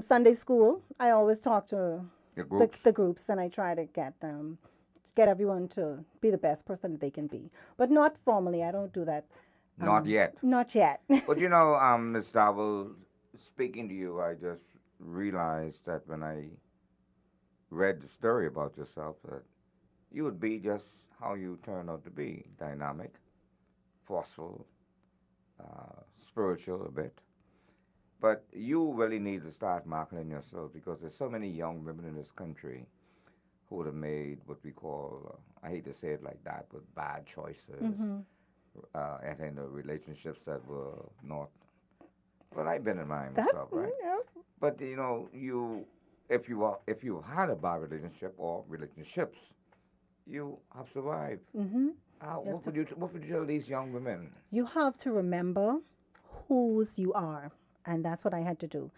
Sunday school, I always talk to The groups? the groups and I try to get everyone to be the best person that they can be. But not formally. I don't do that. Not yet. Not yet. But Ms. Dowell, speaking to you, I just realized that when I read the story about yourself, that you would be just how you turn out to be: dynamic, forceful, spiritual a bit. But you really need to start marketing yourself because there's so many young women in this country who would have made what we call, I hate to say it like that, but bad choices, hmm and in relationships that were not. Well, I've been in mine That's myself, right? But if you had a bad relationship or relationships, you have survived. hmm You have What would you tell these young women? you have to remember whose you are. And that's what I had to do.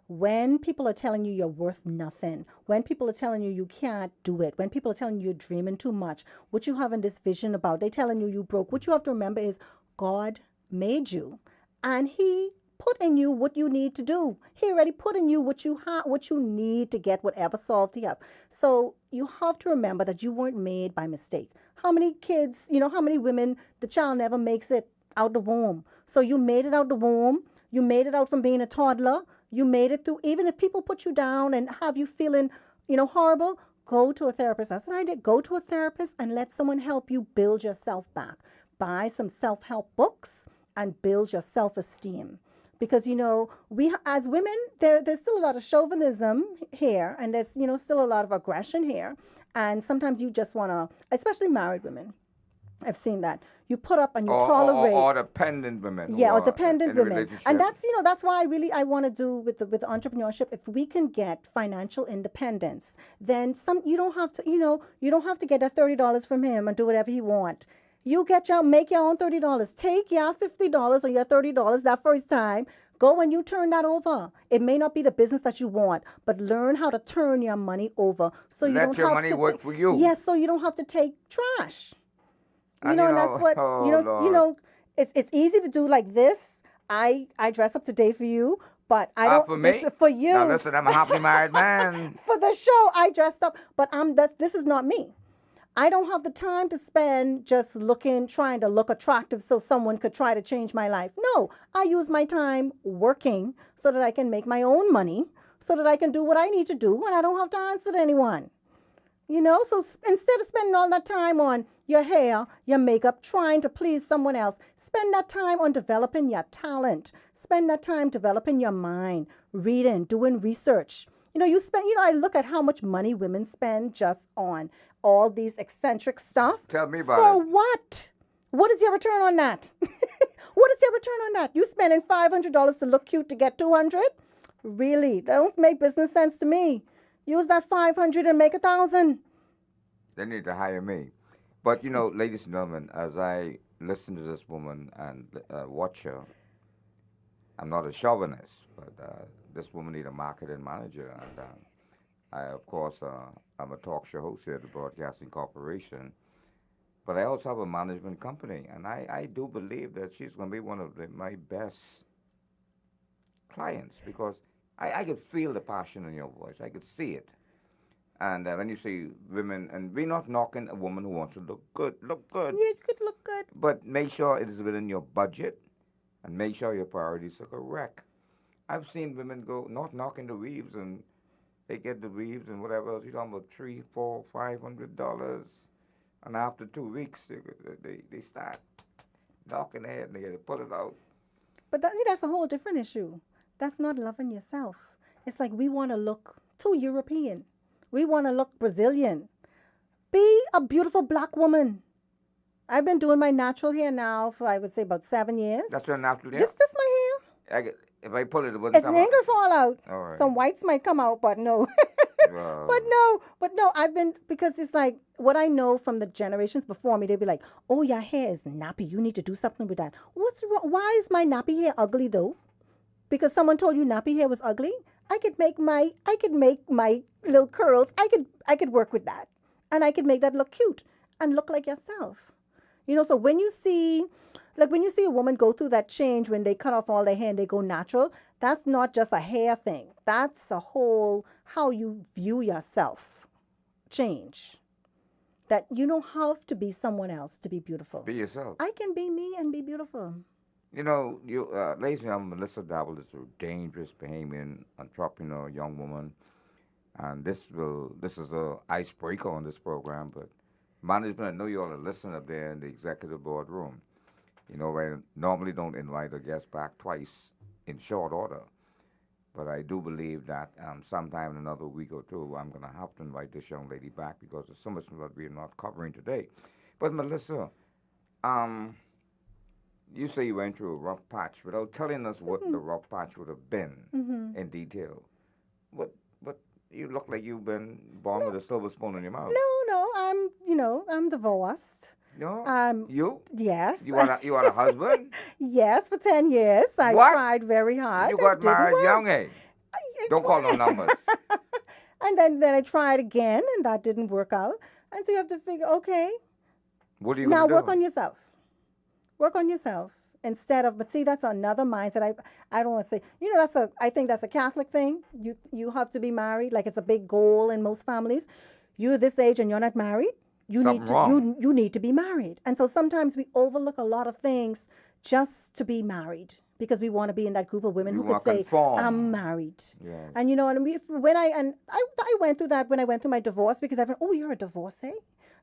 When people are telling you you're worth nothing, when people are telling you you can't do it, when people are telling you you're dreaming too much, what you have in this vision about, they telling you you broke, what you have to remember is God made you and he put in you what you need to do. He already put in you what you need to get whatever solved you have. So you have to remember that you weren't made by mistake. How many kids, how many women, the child never makes it out the womb. So you made it out the womb. You made it out from being a toddler. You made it through, even if people put you down and have you feeling, horrible, go to a therapist. That's what I did. Go to a therapist and let someone help you build yourself back. Buy some self help books and build your self esteem. Because, we as women, there's still a lot of chauvinism here and there's, still a lot of aggression here. And sometimes you just want to, especially married women, I've seen that. You put up and you tolerate. Or dependent women who Yeah, or are dependent in a women. And relationship. that's why I want to do with the entrepreneurship. If we can get financial independence, then you don't have to, you don't have to get that $30 from him and do whatever he want. You make your own $30. Take your $50 or your $30 that first time. Go and you turn that over. It may not be the business that you want, but learn how to turn your money over so you Let don't your have money to work for you. yes, so you don't have to take trash. And And that's what oh Lord. it's easy to do like this. I dress up today for you, but I don't. For This me? is for Now you. listen, I'm a happily married man. For the show, I dressed up, but this is not me. I don't have the time to spend just trying to look attractive so someone could try to change my life. No, I use my time working so that I can make my own money, so that I can do what I need to do, and I don't have to answer to anyone. So instead of spending all that time on your hair, your makeup, trying to please someone else, spend that time on developing your talent. Spend that time developing your mind, reading, doing research. I look at how much money women spend just on all these eccentric stuff. Tell me about For it. what? What is your return on that? What is your return on that? You spending $500 to look cute to get 200? Really? That don't make business sense to me. Use that 500 and make 1,000. They need to hire me. But ladies and gentlemen, as I listen to this woman and watch her, I'm not a chauvinist, but this woman need a marketing manager, and I, of course, I'm a talk show host here at the Broadcasting Corporation. But I also have a management company, and I do believe that she's going to be one of my best clients because I could feel the passion in your voice. I could see it. And when you say women, and we're not knocking a woman who wants to look good, You could look good. but make sure it is within your budget and make sure your priorities are correct. I've seen women go not knocking the weaves and they get the weaves and whatever else. You're talking about $3, $4, $500, and after 2 weeks they start knocking their head and they get to pull it out. But that's a whole different issue. That's not loving yourself. It's like we want to look too European. We want to look Brazilian. Be a beautiful black woman. I've been doing my natural hair now for, I would say, about 7 years. That's your natural hair. This my hair. If I pull it, it wouldn't It's come an out. anger fallout. All right. Some whites might come out, but no. Well, But no, because it's like what I know from the generations before me, they'd be like, oh, your hair is nappy. You need to do something with that. What's wrong? Why is my nappy hair ugly though? Because someone told you nappy hair was ugly? I could make my little curls. I could work with that. And I could make that look cute and look like yourself. So when you see Like when you see a woman go through that change when they cut off all their hair and they go natural, that's not just a hair thing. That's a whole how you view yourself change. That you don't have to be someone else to be beautiful. Be yourself. I can be me and be beautiful. You know, ladies and gentlemen, Melissa Dabble is a dangerous, Bahamian entrepreneur, young woman, and this is a icebreaker on this program. But management, I know you all are listening up there in the executive board room. You know, I normally don't invite a guest back twice in short order, but I do believe that sometime in another week or two, I'm going to have to invite this young lady back because there's so much that we're not covering today. But Melissa, um, you say you went through a rough patch without telling us what the rough patch would have been in detail. What you look like you've been born with a silver spoon in your mouth. No, I'm divorced. No, Um, you yes. you want a husband? Yes, for 10 years. I What? tried very hard. You It got didn't married work. young, eh? Don't call no numbers. And then I tried again, and that didn't work out. And so you have to figure, okay, What are you now gonna work do? on yourself. Work on yourself instead of. But see, that's another mindset. I don't want to say. I think that's a Catholic thing. You have to be married. Like it's a big goal in most families. You're this age and you're not married. You Something need to wrong. you need to be married. And so sometimes we overlook a lot of things just to be married because we want to be in that group of women You who could want say, conform. "I'm married." Yes. And I went through that when I went through my divorce because I went, "Oh, you're a divorcee,"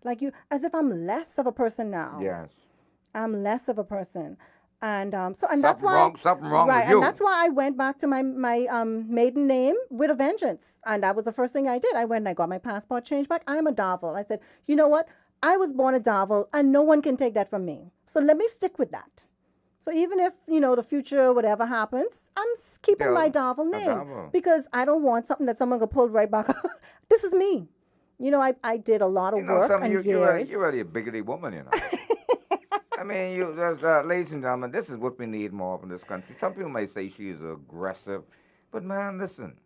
like you, as if I'm less of a person now. Yes. I'm less of a person, and that's why Something wrong right, with you. and that's why I went back to my maiden name with a vengeance, and that was the first thing I did. I went and I got my passport changed back. I'm a Darvel. I said, you know what? I was born a Darvel, and no one can take that from me. So let me stick with that. So even if the future whatever happens, I'm keeping Still my Darvel a name Darvel. because I don't want something that someone could pull right back. This is me. I did a lot of You know, work some and you're years. really a bigoted woman, you know. I mean, ladies and gentlemen, this is what we need more of in this country. Some people may say she is aggressive, but man, listen.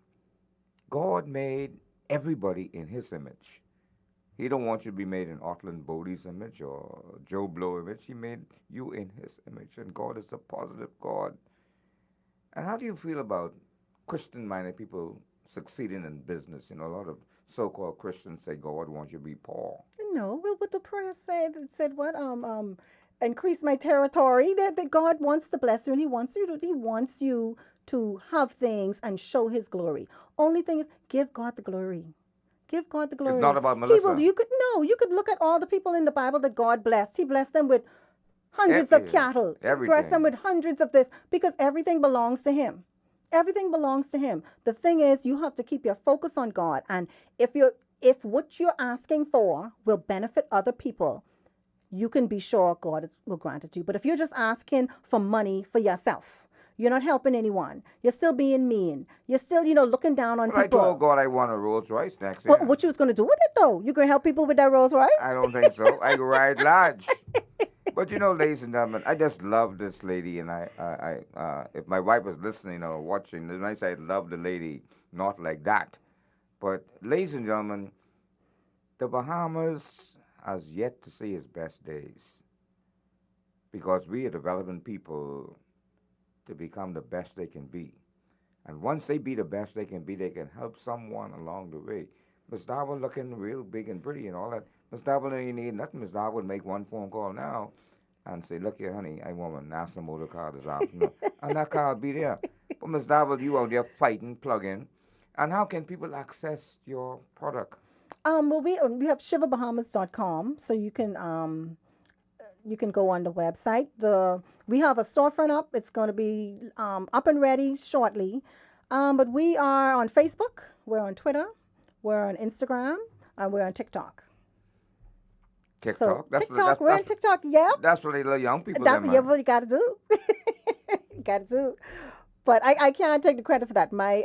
God made everybody in His image. He don't want you to be made in Ortland Bodie's image or Joe Blow image. He made you in His image, and God is a positive God. And how do you feel about Christian-minded people succeeding in business? You know, a lot of so-called Christians say God wants you to be poor. No, well, what the prayer said, it said what? Increase my territory. That God wants to bless you, and He wants you to have things and show His glory. Only thing is, give God the glory. Give God the glory. It's not about He Melissa. will. You could look at all the people in the Bible that God blessed. He blessed them with hundreds of Everything. cattle. He blessed Everything. them with hundreds of this because everything belongs to Him. Everything belongs to Him. The thing is, you have to keep your focus on God, and if what you're asking for will benefit other people, you can be sure God will grant it to you. But if you're just asking for money for yourself, you're not helping anyone. You're still being mean. You're still, looking down on Well, people. I told God I want a Rolls Royce next year. What you was going to do with it, though? You going to help people with that Rolls Royce? I don't think so. I go ride large. But ladies and gentlemen, I just love this lady, and if my wife was listening or watching, then I say I love the lady, not like that. But ladies and gentlemen, the Bahamas has yet to see its best days because we are developing people to become the best they can be. And once they be the best they can be, they can help someone along the way. Miss Darwin looking real big and pretty and all that. Miss Darwin, you need nothing. Miss Darwin would make one phone call now and say, look here, honey, I want a NASA motor car this afternoon. And that car will be there. But Miss Darwin, you out there fighting, plugging. And how can people access your product? Well, we have shivabahamas.com, so you can go on the website. We have a storefront up. It's going to be up and ready shortly. But we are on Facebook. We're on Twitter. We're on Instagram. And we're on TikTok. TikTok? So That's TikTok, we're on TikTok. Yep. That's what they little young people That's them, what you got to do. You got to do. But I can't take the credit for that. My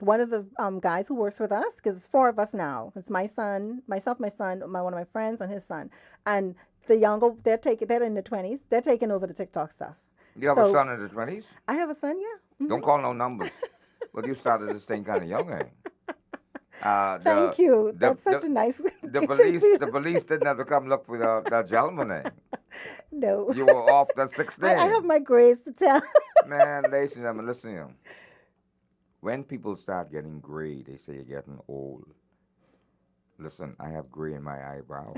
one of the guys who works with us, because it's 4 of us now. It's my son, myself, my son, one of my friends, and his son. And the younger, they're in their 20s. They're taking over the TikTok stuff. You have a son in his 20s? I have a son, yeah. Don't call no numbers. Well, you started this thing kind of young, eh? Thank you. That's such a nice. The police didn't have to come look for that gentleman, eh? No. You were off the 16. I have my grades to tell. Man, ladies and gentlemen, listen here. When people start getting gray, they say you're getting old. Listen, I have gray in my eyebrows.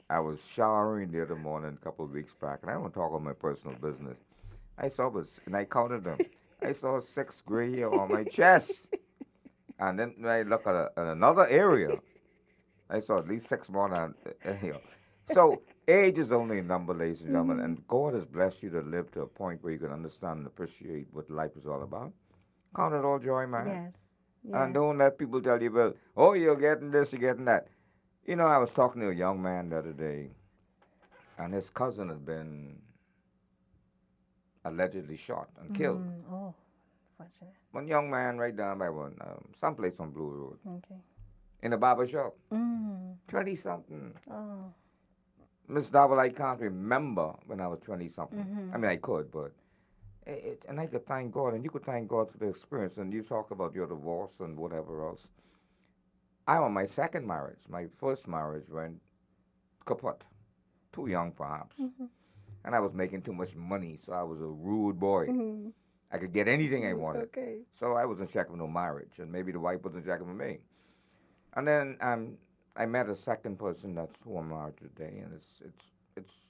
I was showering the other morning a couple of weeks back, and I don't talk about my personal business. I saw this, and I counted them. I saw 6 gray hair on my chest. And then when I look at another area, I saw at least 6 more than here. So age is only a number, ladies and gentlemen, and God has blessed you to live to a point where you can understand and appreciate what life is all about. Count it all joy, man. Yes. And Yes. don't let people tell you, well, oh, you're getting this, you're getting that. You know, I was talking to a young man the other day, and his cousin had been allegedly shot and killed. Oh, fortunate. One young man right down by one, someplace on Blue Road, Okay. in a barber shop, Mm. 20-something. Oh. Miss Double, I can't remember when I was 20-something. Mm-hmm. I mean, I could, but and I could thank God, and you could thank God for the experience. And you talk about your divorce and whatever else. I'm on my second marriage. My first marriage went kaput. Too young, perhaps. Mm-hmm. And I was making too much money, so I was a rude boy. Mm-hmm. I could get anything I wanted. Okay. So I wasn't checking no marriage, and maybe the wife wasn't checking for me. And then I met a second person that's who I'm married today, and it's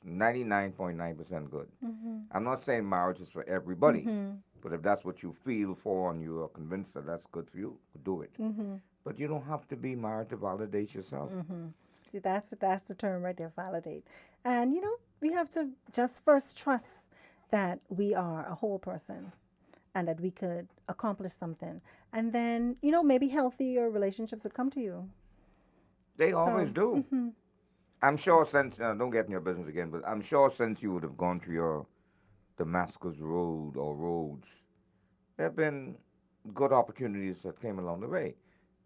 99.9% good. Mm-hmm. I'm not saying marriage is for everybody, Mm-hmm. but if that's what you feel for and you are convinced that that's good for you, do it. Mm-hmm. But you don't have to be married to validate yourself. Mm-hmm. See, that's the term right there, validate. And we have to just first trust that we are a whole person and that we could accomplish something. And then, maybe healthier relationships would come to you. They always do. Mm-hmm. I'm sure since, don't get in your business again, but I'm sure since you would have gone through your Damascus road or roads, there have been good opportunities that came along the way.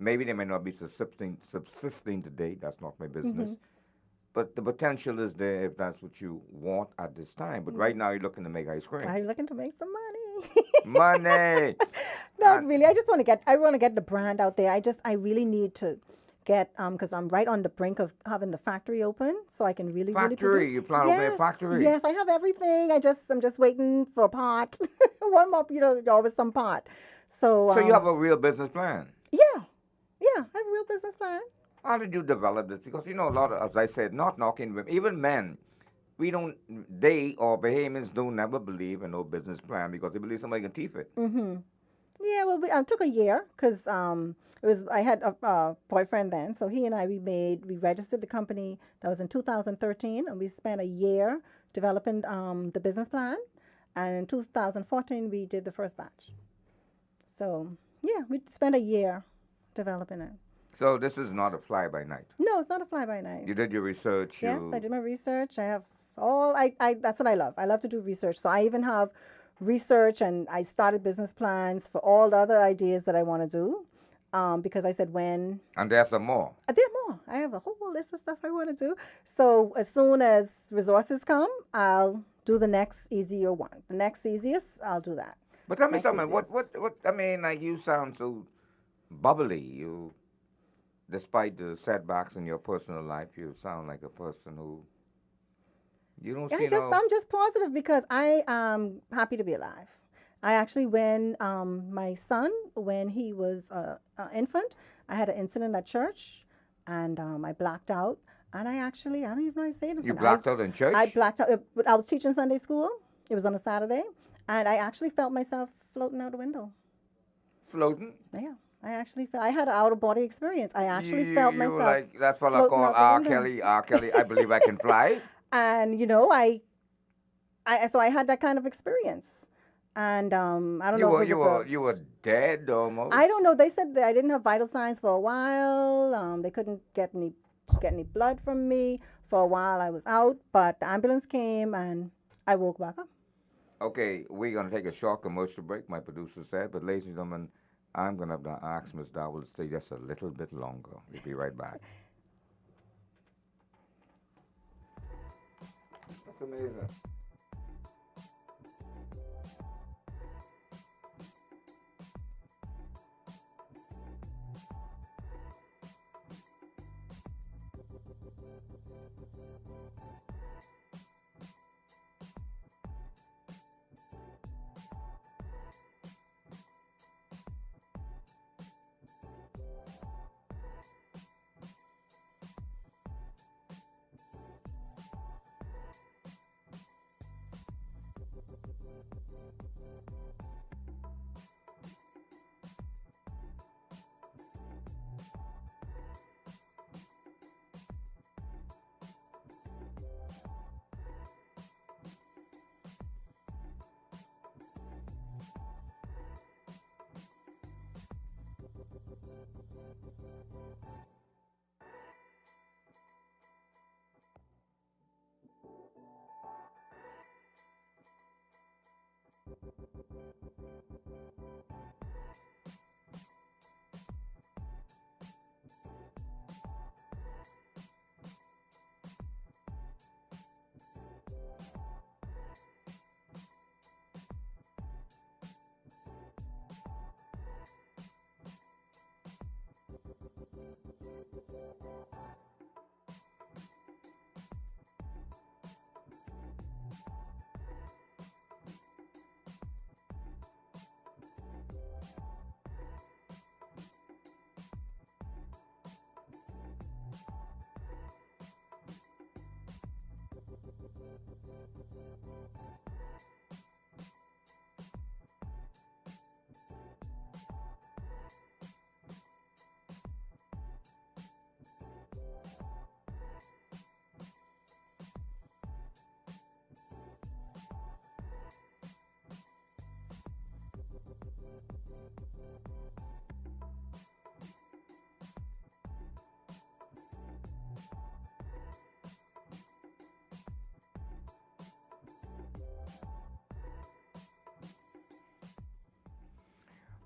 Maybe they may not be subsisting today, that's not my business. Mm-hmm. But the potential is there if that's what you want at this time. But right now you're looking to make ice cream. I'm looking to make some money. Money! Not really. I want to get the brand out there. I really need to get, because I'm right on the brink of having the factory open, so I can really Factory? produce. You plan to open a factory? Yes, I have everything. I'm just waiting for a pot. One more, always some pot. So So you have a real business plan? yeah, I have a real business plan. How did you develop this? Because, a lot of, as I said, not knocking women, even men, they or Bahamians don't never believe in no business plan because they believe somebody can teeth it. Mm-hmm. Yeah, well, it took a year because I had a boyfriend then, so he and I we registered the company. That was in 2013, and we spent a year developing the business plan, and in 2014 we did the first batch. So yeah, we spent a year developing it. So this is not a fly by night. No, it's not a fly by night. You did your research. Yes, I did my research. I have I that's what I love. I love to do research. So I even have research, and I started business plans for all the other ideas that I want to do. Because I said when. And there's some more. There are more. I have a whole list of stuff I want to do. So as soon as resources come, I'll do the next easier one. The next easiest, I'll do that. But tell me Next something. easiest. What? I mean, like you sound so bubbly. Despite the setbacks in your personal life, you sound like a person who. You don't see I'm just positive because I am happy to be alive. I actually, when my son, when he was an infant, I had an incident at church, and I blacked out. And I don't even know how to say this. You blacked out in church? I blacked out. I was teaching Sunday school. It was on a Saturday, and I actually felt myself floating out the window. Floating? Yeah, I had an out of body experience. I actually felt myself. You like that fella floating called out the R. window. Kelly. R. Kelly, I believe I can fly. And so I had that kind of experience. And I don't know if it was you were dead almost. I don't know. They said that I didn't have vital signs for a while. They couldn't get any blood from me for a while. I was out, but the ambulance came and I woke back up. Okay, we're gonna take a short commercial break. My producer said, but ladies and gentlemen, I'm gonna have to ask Ms. Dowell to stay just a little bit longer. We'll be right back. That's amazing.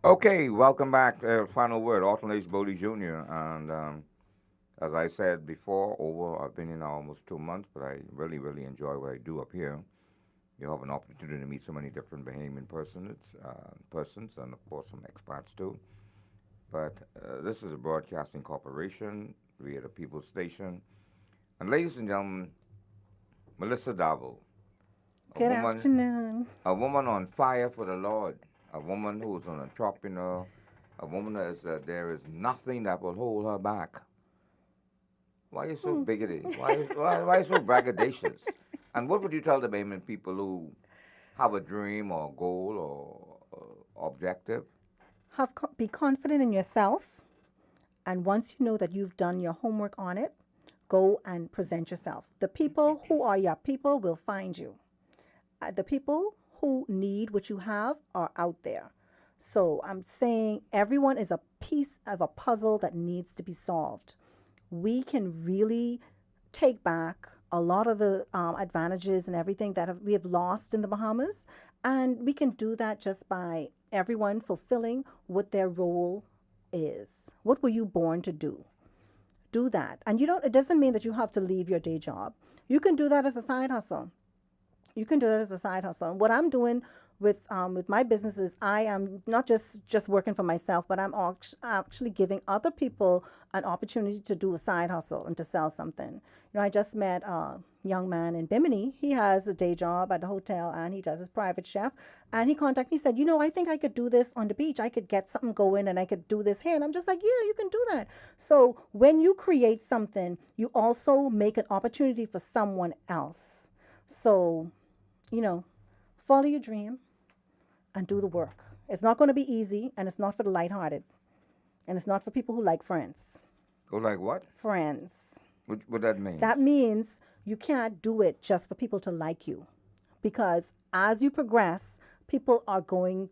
Okay, welcome back. Final word, Alton H. Bodie Jr. And as I said before, I've been here now almost 2 months, but I really, really enjoy what I do up here. You have an opportunity to meet so many different Bahamian persons, and of course some expats too. But this is a broadcasting corporation. We are the People's Station. And ladies and gentlemen, Melissa Dowell, Good afternoon. a woman on fire for the Lord, a woman who's an entrepreneur, a woman that is, there is nothing that will hold her back. Why are you so bigoted? Why are you so braggadocious? And what would you tell the Bahamian people who have a dream or goal or objective? Be confident in yourself. And once you know that you've done your homework on it, go and present yourself. The people who are your people will find you. The people who need what you have are out there. So I'm saying everyone is a piece of a puzzle that needs to be solved. We can really take back a lot of the advantages and everything that we have lost in the Bahamas. And we can do that just by everyone fulfilling what their role is. What were you born to do? Do that. And it doesn't mean that you have to leave your day job. You can do that as a side hustle. You can do that as a side hustle. And what I'm doing with my business is I am not just working for myself, but I'm actually giving other people an opportunity to do a side hustle and to sell something. I just met a young man in Bimini. He has a day job at a hotel and he does his private chef. And he contacted me and said, I think I could do this on the beach. I could get something going and I could do this here. And I'm just like, yeah, you can do that. So when you create something, you also make an opportunity for someone else. So, follow your dream and do the work. It's not going to be easy, and it's not for the lighthearted. And it's not for people who like friends. Who like what? Friends. What that mean? That means you can't do it just for people to like you. Because as you progress, people are going,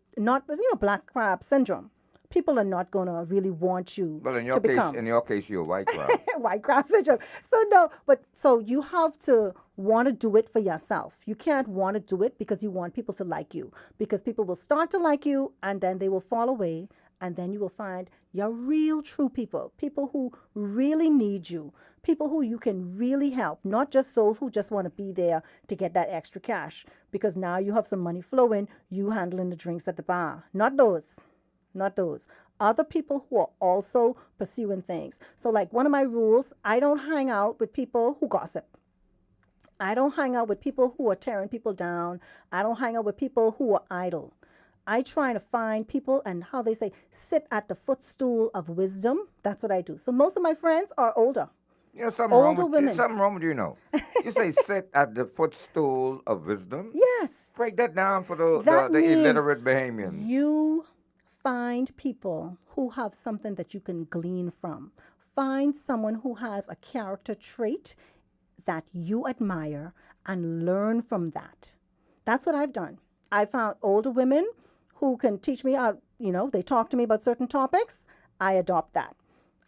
black crab syndrome. People are not going to really want you Well, in to become. in your case, you're a white crowd. White crowd syndrome. So you have to want to do it for yourself. You can't want to do it because you want people to like you. Because people will start to like you and then they will fall away. And then you will find your real true people who really need you, people who you can really help, not just those who just want to be there to get that extra cash. Because now you have some money flowing, you handling the drinks at the bar. Not those. Other people who are also pursuing things. So like one of my rules, I don't hang out with people who gossip. I don't hang out with people who are tearing people down. I don't hang out with people who are idle. I try to find people and how they say, sit at the footstool of wisdom. That's what I do. So most of my friends are older. Older women. Something wrong with you, You say sit at the footstool of wisdom? Yes. Break that down for the illiterate Bahamians. You find people who have something that you can glean from. Find someone who has a character trait that you admire and learn from that. That's what I've done. I found older women who can teach me out, they talk to me about certain topics I adopt that.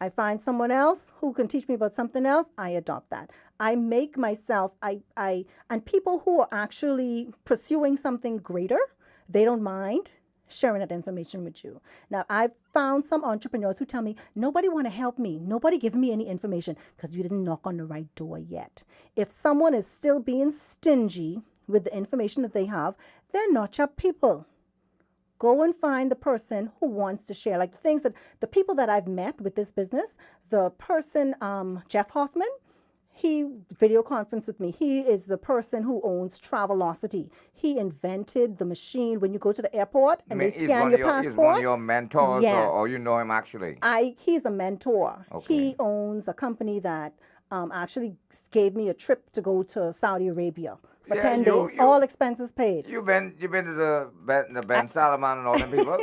I find someone else who can teach me about something else, I adopt that. I make myself, and people who are actually pursuing something greater, they don't mind sharing that information with you. Now, I've found some entrepreneurs who tell me, nobody want to help me. Nobody giving me any information because you didn't knock on the right door yet. If someone is still being stingy with the information that they have, they're not your people. Go and find the person who wants to share. Like the people that I've met with this business, the person, Jeff Hoffman, he video conferenced with me. He is the person who owns Travelocity. He invented the machine when you go to the airport and they scan your passport. He's one of your mentors, Yes. or you know him actually? He's a mentor. Okay. He owns a company that actually gave me a trip to go to Saudi Arabia for Yeah, 10 you- days, all expenses paid. You've been to the Ben Salman and all them people?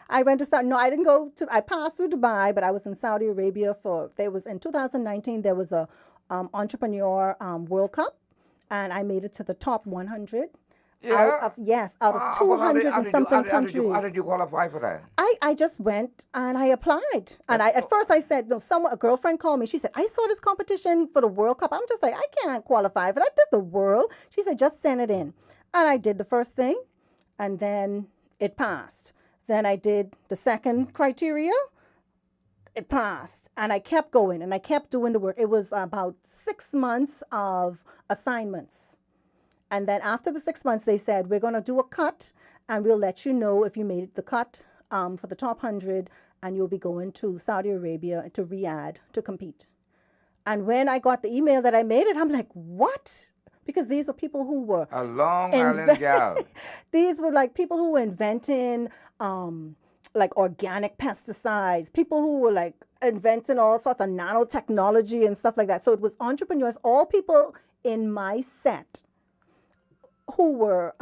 I went to Saudi. No, I didn't go to. I passed through Dubai, but I was in Saudi Arabia in 2019. There was a entrepreneur World Cup, and I made it to the top 100. Yeah. Out of Well, 200 and something countries. How did you qualify for that? I just went and I applied. And at first I said, no, a girlfriend called me. She said, I saw this competition for the World Cup. I'm just like, I can't qualify for that. This is the world. She said, just send it in. And I did the first thing and then it passed. Then I did the second criteria. It passed. And I kept going and I kept doing the work. It was about 6 months of assignments. And then after the 6 months, they said, we're going to do a cut and we'll let you know if you made the cut for the top 100 and you'll be going to Saudi Arabia, to Riyadh to compete. And when I got the email that I made it, I'm like, what? Because these were people who were... A Long Island gal. These were like people who were inventing like organic pesticides, people who were like inventing all sorts of nanotechnology and stuff like that. So it was entrepreneurs, all people in my set who were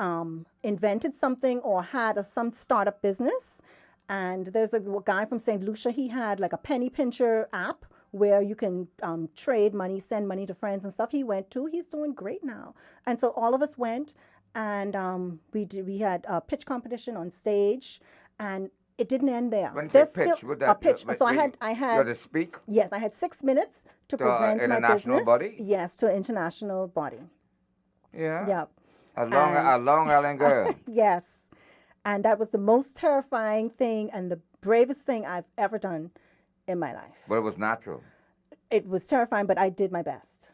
invented something or had some startup business. And there's a guy from St. Lucia, he had like a penny pincher app where you can trade money, send money to friends and stuff. He went to, he's doing great now. And so all of us went and we had a pitch competition on stage and it didn't end there. When you There's say pitch, still would a that- pitch. but So you I You had, had to speak? yes, I had 6 minutes to To a present my international business. body? Yes, to an international body. Yeah. Yeah. A Long Island girl. Yes. And that was the most terrifying thing and the bravest thing I've ever done in my life. But it was natural. It was terrifying, but I did my best.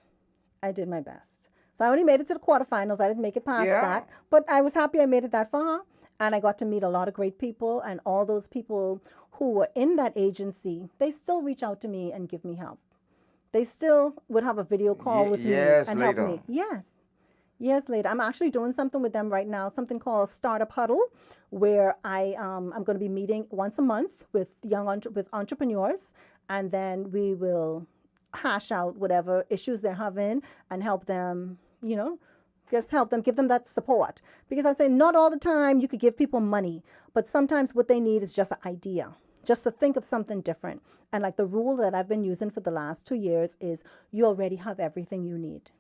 I did my best. So I only made it to the quarterfinals. I didn't make it past Yeah. that. But I was happy I made it that far. And I got to meet a lot of great people. And all those people who were in that agency, they still reach out to me and give me help. They still would have a video call with me years and later. help me. Yes. Years later. I'm actually doing something with them right now, something called Startup Huddle, where I'm going to be meeting once a month with with entrepreneurs, and then we will hash out whatever issues they're having and help them, just help them, give them that support. Because I say not all the time you could give people money, but sometimes what they need is just an idea, just to think of something different. And like the rule that I've been using for the last 2 years is you already have everything you need.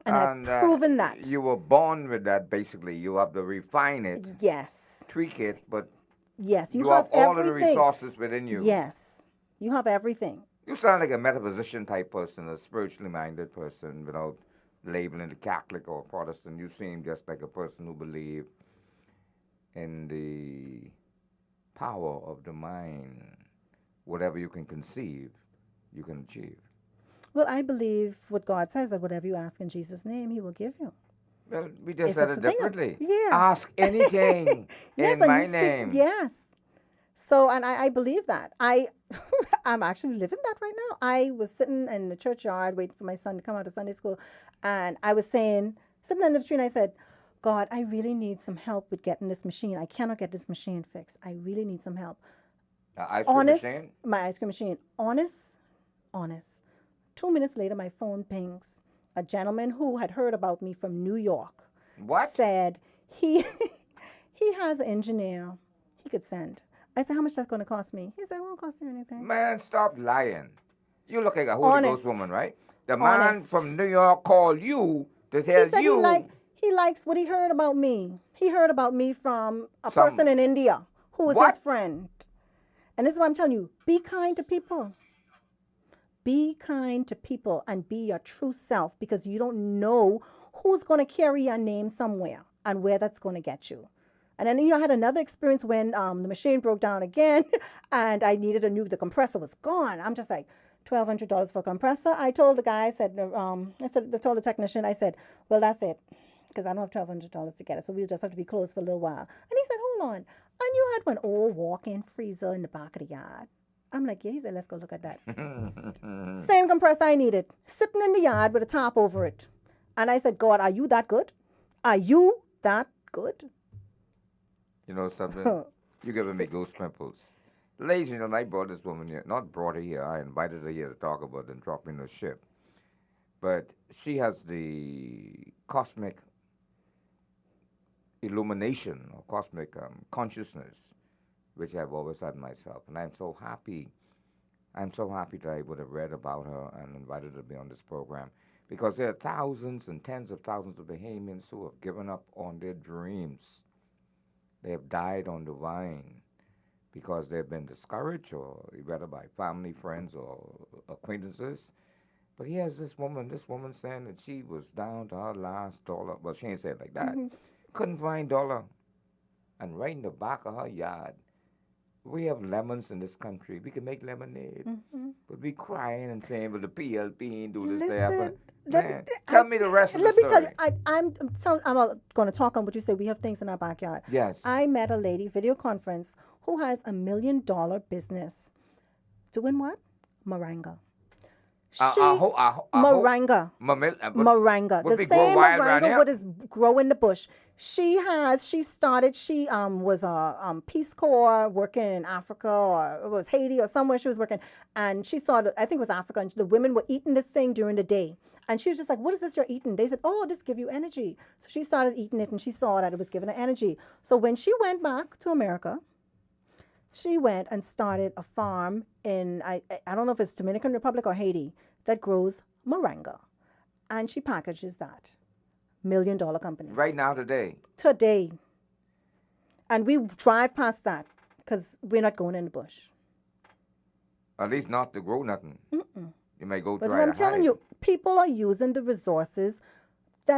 And I've proven that. You were born with that, basically. You have to refine it, Yes. tweak it, but Yes. you have have all of the everything. resources within you. Yes. You have everything. You sound like a metaphysician type person, a spiritually minded person, without labeling the Catholic or Protestant. You seem just like a person who believes in the power of the mind. Whatever you can conceive, you can achieve. Well, I believe what God says, that whatever you ask in Jesus' name, He will give you. Well, we just If said it's it a thing of- differently. yeah. Ask anything Yes, in and my you speak- name. Yes. So, and I believe that. I'm actually living that right now. I was sitting in the churchyard waiting for my son to come out of Sunday school, and I was sitting under the tree, and I said, God, I really need some help with getting this machine. I cannot get this machine fixed. I really need some help. Ice cream Honest, machine? my ice cream machine. Honest. 2 minutes later, my phone pings. A gentleman who had heard about me from New York What? said he has an engineer he could send. I said, how much that's going to cost me? He said, it won't cost you anything. Man, stop lying. You look like a Holy Honest. Ghost woman, right? The man Honest. from New York called you to tell He said you. he likes what he heard about me. He heard about me from a Some- person in India who was What? his friend. And this is what I'm telling you. Be kind to people. Be kind to people and be your true self, because you don't know who's going to carry your name somewhere and where that's going to get you. And then, I had another experience when the machine broke down again and I needed the compressor was gone. I'm just like, $1,200 for a compressor. I told the guy, I told the technician, I said, well, that's it, because I don't have $1,200 to get it. So we'll just have to be closed for a little while. And he said, hold on. And you had one old walk-in freezer in the back of the yard. I'm like, yeah. He said, let's go look at that. Same compressor I needed, sitting in the yard with a top over it. And I said, God, are you that good? Are you that good? You know something? You're giving me goose pimples. Ladies and gentlemen, I brought this woman here. Not brought her here. I invited her here to talk about and drop in the ship. But she has the cosmic illumination or cosmic consciousness, which I've always had myself. And I'm so happy. I'm so happy that I would have read about her and invited her to be on this program. Because there are thousands and tens of thousands of Bahamians who have given up on their dreams. They have died on the vine because they've been discouraged, or whether by family, friends, or acquaintances. But here's this woman saying that she was down to her last dollar. Well, she ain't said it like that. Couldn't find dollar. And right in the back of her yard, we have lemons in this country. We can make lemonade. But we crying and saying, well, the PLP ain't do this there. Man, tell me the rest of the story. Let me tell you, I'm going to talk on what you say. We have things in our backyard. Yes. I met a lady, video conference, who has $1 million business. Doing what? Moringa. Moringa. Moringa. The same moringa what is grow in the bush. She was a Peace Corps working in Africa, or it was Haiti or somewhere she was working. And she saw, I think it was Africa, and the women were eating this thing during the day. And she was just like, what is this you're eating? They said, oh, this give you energy. So she started eating it, and she saw that it was giving her energy. So when she went back to America, she went and started a farm in, I don't know if it's Dominican Republic or Haiti, that grows moringa. And she packages that. $1 million company. Right now, today. Today. And we drive past that because we're not going in the bush. At least not to grow nothing. You may go But try I'm to telling hide. you, people are using the resources